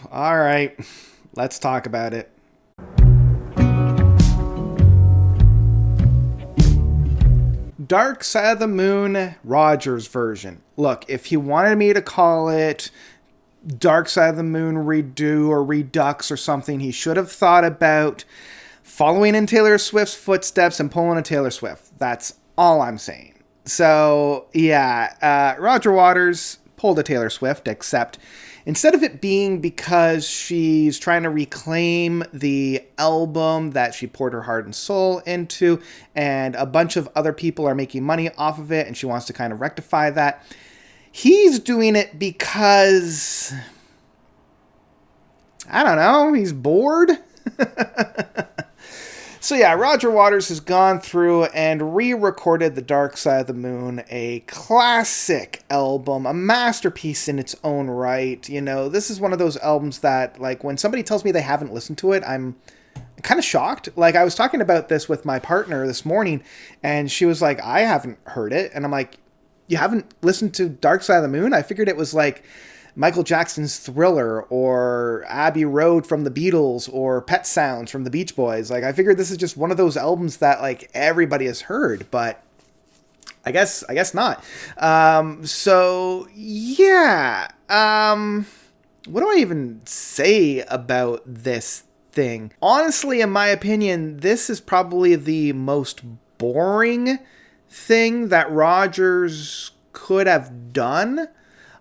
All right, let's talk about it. Dark Side of the Moon, Rogers version. Look, if he wanted me to call it Dark Side of the Moon Redo or Redux or something, he should have thought about following in Taylor Swift's footsteps and pulling a Taylor Swift. That's all I'm saying. So, yeah, Roger Waters pulled a Taylor Swift, except instead of it being because she's trying to reclaim the album that she poured her heart and soul into, and a bunch of other people are making money off of it, and she wants to kind of rectify that, he's doing it because, I don't know, he's bored? So yeah, Roger Waters has gone through and re-recorded The Dark Side of the Moon, a classic album, a masterpiece in its own right. You know, this is one of those albums that, like, when somebody tells me they haven't listened to it, I'm kind of shocked. Like, I was talking about this with my partner this morning, and she was like, I haven't heard it. And I'm like, you haven't listened to Dark Side of the Moon? I figured it was like Michael Jackson's Thriller or Abbey Road from the Beatles or Pet Sounds from the Beach Boys. Like, I figured this is just one of those albums that, like, everybody has heard, but I guess not. So yeah. What do I even say about this thing? Honestly, in my opinion, this is probably the most boring thing that Rogers could have done.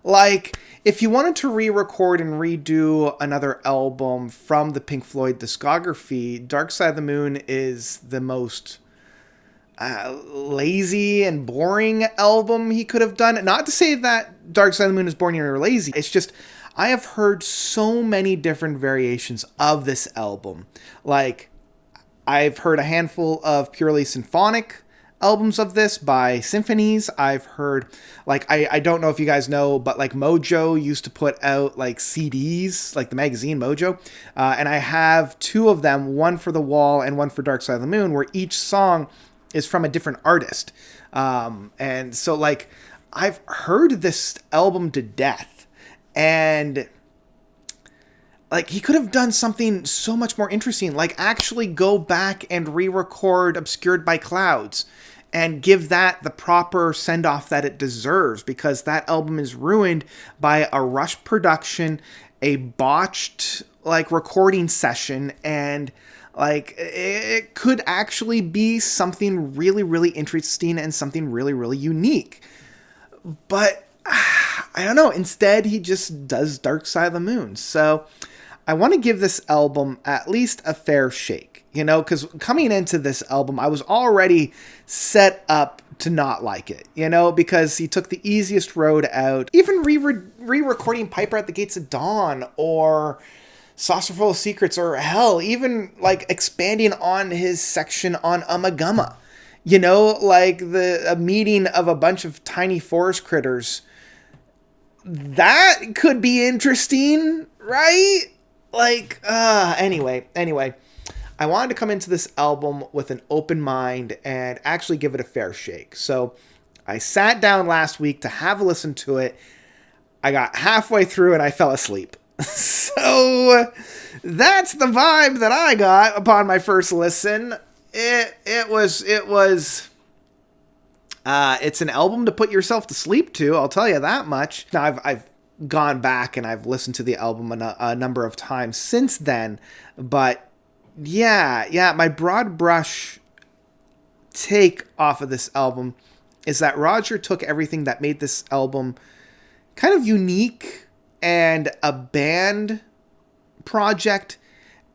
Like, if you wanted to re-record and redo another album from the Pink Floyd discography, Dark Side of the Moon is the most lazy and boring album he could have done. Not to say that Dark Side of the Moon is boring or lazy. It's just, I have heard so many different variations of this album. Like, I've heard a handful of purely symphonic albums of this by symphonies. I've heard, like, I don't know if you guys know, but like Mojo used to put out like CDs, like the magazine Mojo, and I have two of them, one for The Wall and one for Dark Side of the Moon, where each song is from a different artist. And so, like, I've heard this album to death, and like, he could have done something so much more interesting, like actually go back and re-record Obscured by Clouds and give that the proper send-off that it deserves, because that album is ruined by a rushed production, a botched, like, recording session, and, like, it could actually be something really, really interesting and something really, really unique. But, I don't know, instead he just does Dark Side of the Moon. So I want to give this album at least a fair shake, you know, because coming into this album, I was already set up to not like it, you know, because he took the easiest road out. Even re-recording Piper at the Gates of Dawn or Saucer Full of Secrets, or hell, even like expanding on his section on Ummagumma, you know, like a meeting of a bunch of tiny forest critters. That could be interesting, right? Like, anyway, I wanted to come into this album with an open mind and actually give it a fair shake. So I sat down last week to have a listen to it. I got halfway through and I fell asleep. So that's the vibe that I got upon my first listen. It's an album to put yourself to sleep to, I'll tell you that much. Now, I've gone back and I've listened to the album a number of times since then, but yeah, my broad brush take off of this album is that Roger took everything that made this album kind of unique and a band project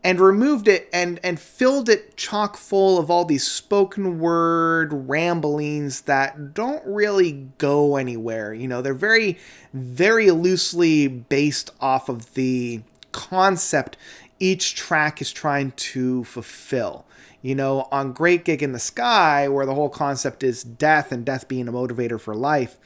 and removed it and filled it chock full of all these spoken word ramblings that don't really go anywhere. You know, they're very, very loosely based off of the concept each track is trying to fulfill. You know, on Great Gig in the Sky, where the whole concept is death and death being a motivator for life,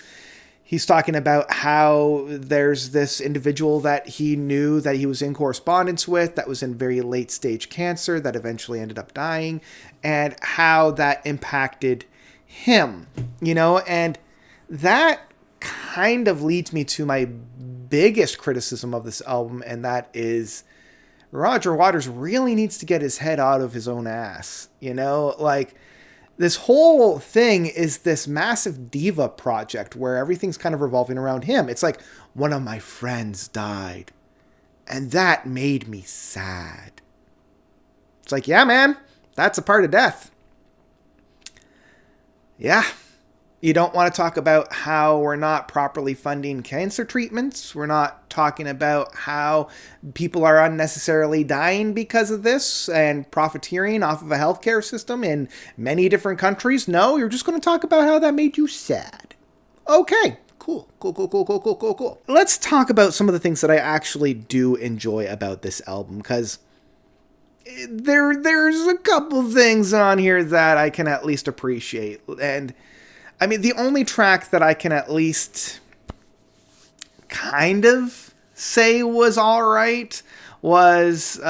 he's talking about how there's this individual that he knew that he was in correspondence with that was in very late stage cancer that eventually ended up dying, and how that impacted him, you know, and that kind of leads me to my biggest criticism of this album, and that is Roger Waters really needs to get his head out of his own ass. You know, like, this whole thing is this massive diva project where everything's kind of revolving around him. It's like, one of my friends died, and that made me sad. It's like, yeah, man, that's a part of death. Yeah. You don't want to talk about how we're not properly funding cancer treatments. We're not talking about how people are unnecessarily dying because of this and profiteering off of a healthcare system in many different countries. No, you're just going to talk about how that made you sad. Okay, cool. Let's talk about some of the things that I actually do enjoy about this album, because there's a couple things on here that I can at least appreciate. And I mean, the only track that I can at least kind of say was all right was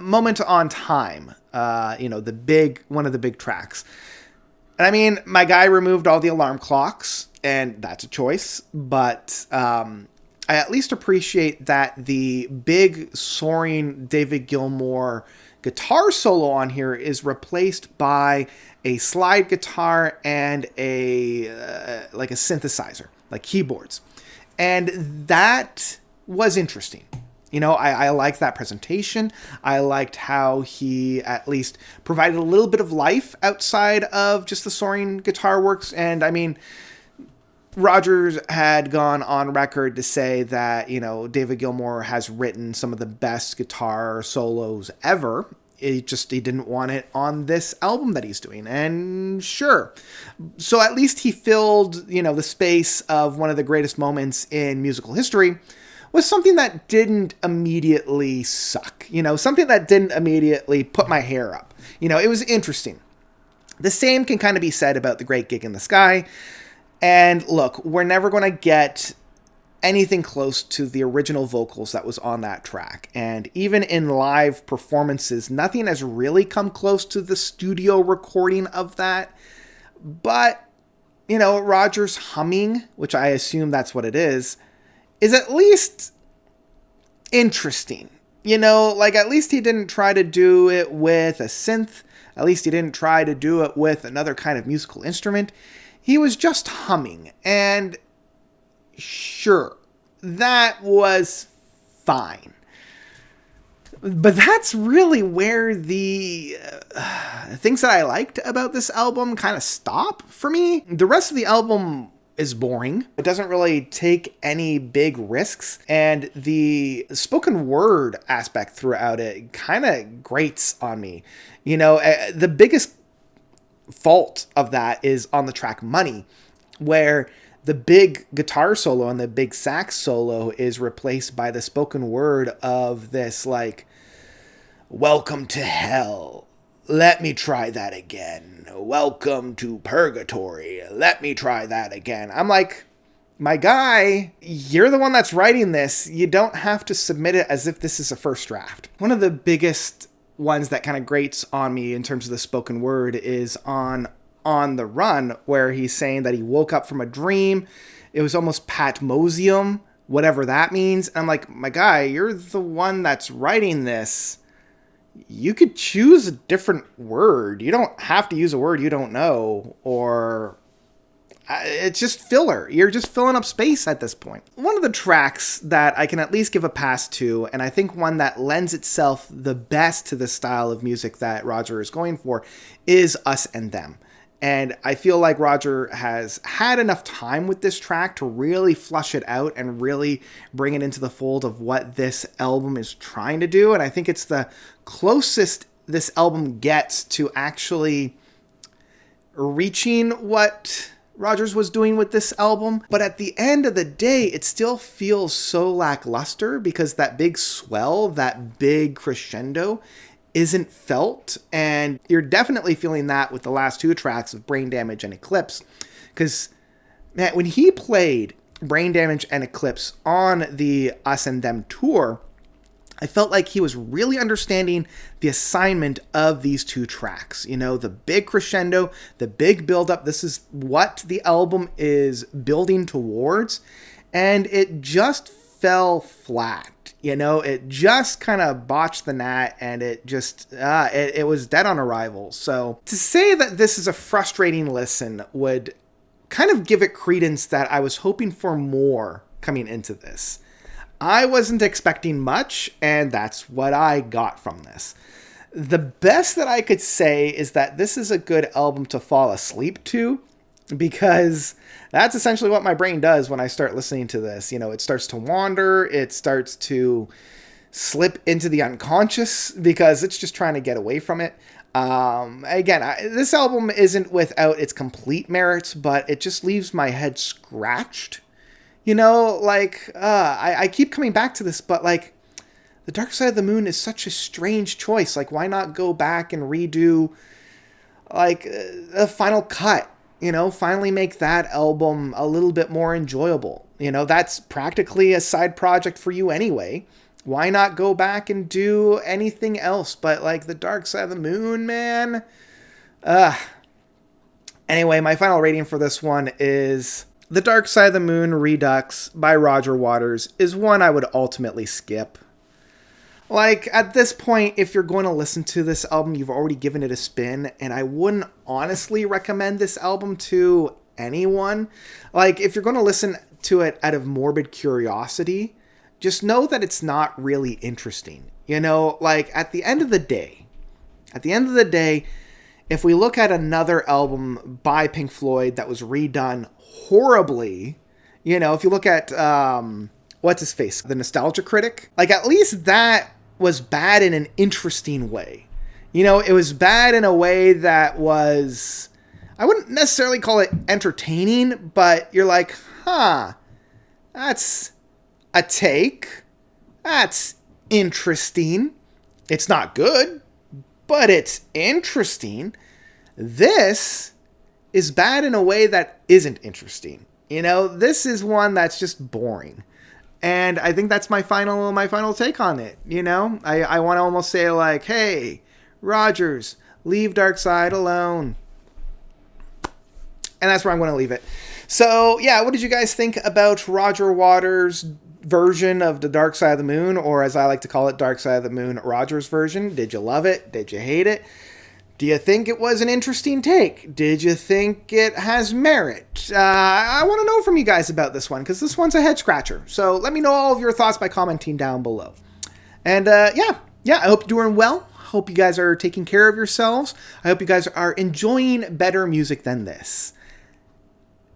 Moment on Time, one of the big tracks. And I mean, my guy removed all the alarm clocks, and that's a choice, but I at least appreciate that the big soaring David Gilmour guitar solo on here is replaced by a slide guitar and a synthesizer, like keyboards. And that was interesting. You know, I liked that presentation. I liked how he at least provided a little bit of life outside of just the soaring guitar works. And I mean, Rogers had gone on record to say that, you know, David Gilmour has written some of the best guitar solos ever. He didn't want it on this album that he's doing. And sure. So at least he filled, you know, the space of one of the greatest moments in musical history with something that didn't immediately suck. You know, something that didn't immediately put my hair up. You know, it was interesting. The same can kind of be said about The Great Gig in the Sky. And look, we're never going to get anything close to the original vocals that was on that track. And even in live performances, nothing has really come close to the studio recording of that. But, you know, Roger's humming, which I assume that's what it is at least interesting. You know, like, at least he didn't try to do it with a synth. At least he didn't try to do it with another kind of musical instrument. He was just humming, and sure, that was fine. But that's really where the things that I liked about this album kind of stop for me. The rest of the album is boring. It doesn't really take any big risks, and the spoken word aspect throughout it kind of grates on me. You know, the biggest fault of that is on the track Money, where the big guitar solo and the big sax solo is replaced by the spoken word of this, like, welcome to hell, let me try that again, welcome to purgatory, let me try that again. I'm like, my guy, you're the one that's writing this. You don't have to submit it as if this is a first draft. One of the biggest ones that kind of grates on me in terms of the spoken word is on the Run, where he's saying that he woke up from a dream. It was almost Patmosium, whatever that means. And I'm like, my guy, you're the one that's writing this. You could choose a different word. You don't have to use a word you don't know, or it's just filler. You're just filling up space at this point. One of the tracks that I can at least give a pass to, and I think one that lends itself the best to the style of music that Roger is going for, is Us and Them. And I feel like Roger has had enough time with this track to really flush it out and really bring it into the fold of what this album is trying to do. And I think it's the closest this album gets to actually reaching what Rogers was doing with this album. But at the end of the day, it still feels so lackluster because that big swell, that big crescendo isn't felt. And you're definitely feeling that with the last two tracks of Brain Damage and Eclipse. Because, man, when he played Brain Damage and Eclipse on the Us and Them tour, I felt like he was really understanding the assignment of these two tracks. You know, the big crescendo, the big build-up. This is what the album is building towards. And it just fell flat. You know, it just kind of botched the gnat, and it just, it was dead on arrival. So to say that this is a frustrating listen would kind of give it credence that I was hoping for more coming into this. I wasn't expecting much, and that's what I got from this. The best that I could say is that this is a good album to fall asleep to, because that's essentially what my brain does when I start listening to this. You know, it starts to wander, it starts to slip into the unconscious because it's just trying to get away from it. Again, this album isn't without its complete merits, but it just leaves my head scratched. You know, like, I keep coming back to this, but like, The Dark Side of the Moon is such a strange choice. Like, why not go back and redo, like, a final cut? You know, finally make that album a little bit more enjoyable. You know, that's practically a side project for you anyway. Why not go back and do anything else but, like, The Dark Side of the Moon, man? Anyway, my final rating for this one is The Dark Side of the Moon Redux by Roger Waters is one I would ultimately skip. Like, at this point, if you're going to listen to this album, you've already given it a spin, and I wouldn't honestly recommend this album to anyone. Like, if you're going to listen to it out of morbid curiosity, just know that it's not really interesting. You know, like, at the end of the day, if we look at another album by Pink Floyd that was redone horribly, you know, if you look at, what's his face? The Nostalgia Critic? Like, at least that was bad in an interesting way. You know, it was bad in a way that was, I wouldn't necessarily call it entertaining, but you're like, that's a take. That's interesting. It's not good, but it's interesting. This is bad in a way that isn't interesting. You know, this is one that's just boring. And I think that's my final take on it. You know, I want to almost say like, hey, Rogers, leave Dark Side alone. And that's where I'm going to leave it. So yeah, what did you guys think about Roger Waters' version of The Dark Side of the Moon, or as I like to call it, Dark Side of the Moon Rogers version? Did you love it? Did you hate it? Do you think it was an interesting take? Did you think it has merit? I want to know from you guys about this one, because this one's a head scratcher. So let me know all of your thoughts by commenting down below. And yeah, I hope you're doing well. Hope you guys are taking care of yourselves. I hope you guys are enjoying better music than this.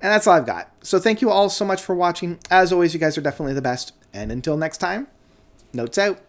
And that's all I've got. So thank you all so much for watching. As always, you guys are definitely the best. And until next time, notes out.